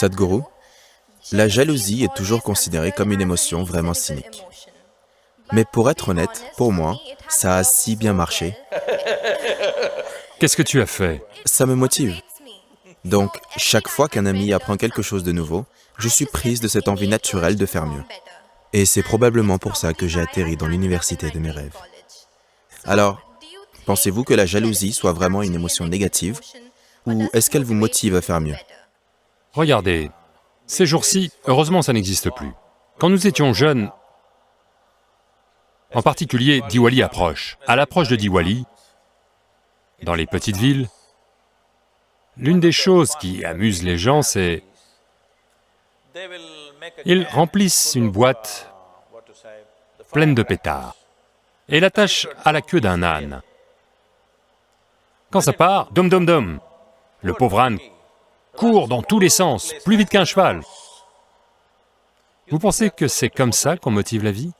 Sadhguru, la jalousie est toujours considérée comme une émotion vraiment cynique. Mais pour être honnête, pour moi, ça a si bien marché. Qu'est-ce que tu as fait? Ça me motive. Donc, chaque fois qu'un ami apprend quelque chose de nouveau, je suis prise de cette envie naturelle de faire mieux. Et c'est probablement pour ça que j'ai atterri dans l'université de mes rêves. Alors, pensez-vous que la jalousie soit vraiment une émotion négative, ou est-ce qu'elle vous motive à faire mieux? Regardez, ces jours-ci, heureusement ça n'existe plus. Quand nous étions jeunes, en particulier Diwali approche. À l'approche de Diwali, dans les petites villes, l'une des choses qui amuse les gens, c'est... Ils remplissent une boîte pleine de pétards et l'attachent à la queue d'un âne. Quand ça part, dom dom dom, le pauvre âne court dans tous les sens, plus vite qu'un cheval. Vous pensez que c'est comme ça qu'on motive la vie?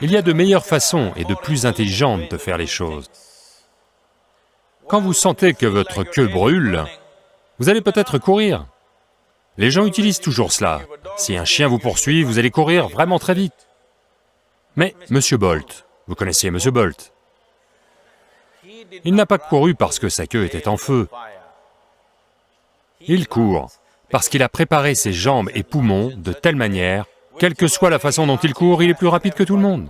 Il y a de meilleures façons et de plus intelligentes de faire les choses. Quand vous sentez que votre queue brûle, vous allez peut-être courir. Les gens utilisent toujours cela. Si un chien vous poursuit, vous allez courir vraiment très vite. Mais Monsieur Bolt, vous connaissiez Monsieur Bolt, il n'a pas couru parce que sa queue était en feu. Il court parce qu'il a préparé ses jambes et poumons de telle manière, quelle que soit la façon dont il court, il est plus rapide que tout le monde.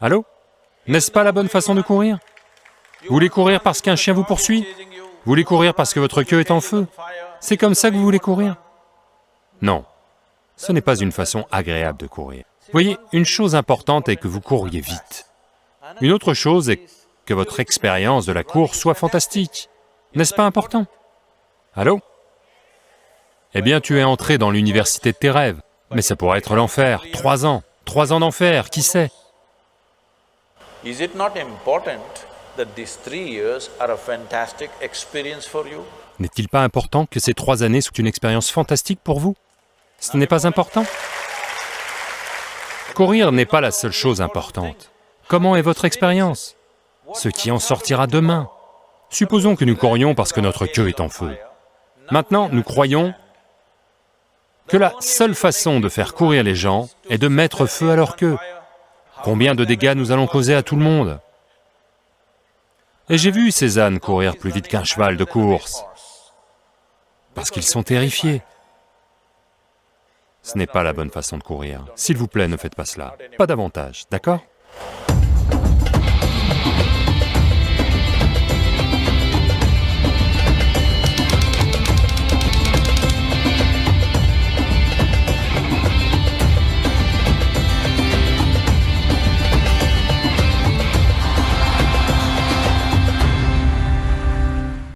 Allô? N'est-ce pas la bonne façon de courir? Vous voulez courir parce qu'un chien vous poursuit? Vous voulez courir parce que votre queue est en feu? C'est comme ça que vous voulez courir? Non, ce n'est pas une façon agréable de courir. Voyez, une chose importante est que vous couriez vite. Une autre chose est que votre expérience de la course soit fantastique. N'est-ce pas important? Allô? Eh bien, tu es entré dans l'université de tes rêves. Mais ça pourrait être l'enfer. 3 ans d'enfer, qui sait? Is it not important that these 3 years are a fantastic experience for you? N'est-il pas important que ces 3 années soient une expérience fantastique pour vous? Ce n'est pas important? Courir n'est pas la seule chose importante. Comment est votre expérience? Ce qui en sortira demain. Supposons que nous courions parce que notre queue est en feu. Maintenant, nous croyons que la seule façon de faire courir les gens est de mettre feu à leur queue. Combien de dégâts nous allons causer à tout le monde? Et j'ai vu ces ânes courir plus vite qu'un cheval de course, parce qu'ils sont terrifiés. Ce n'est pas la bonne façon de courir. S'il vous plaît, ne faites pas cela. Pas davantage, d'accord?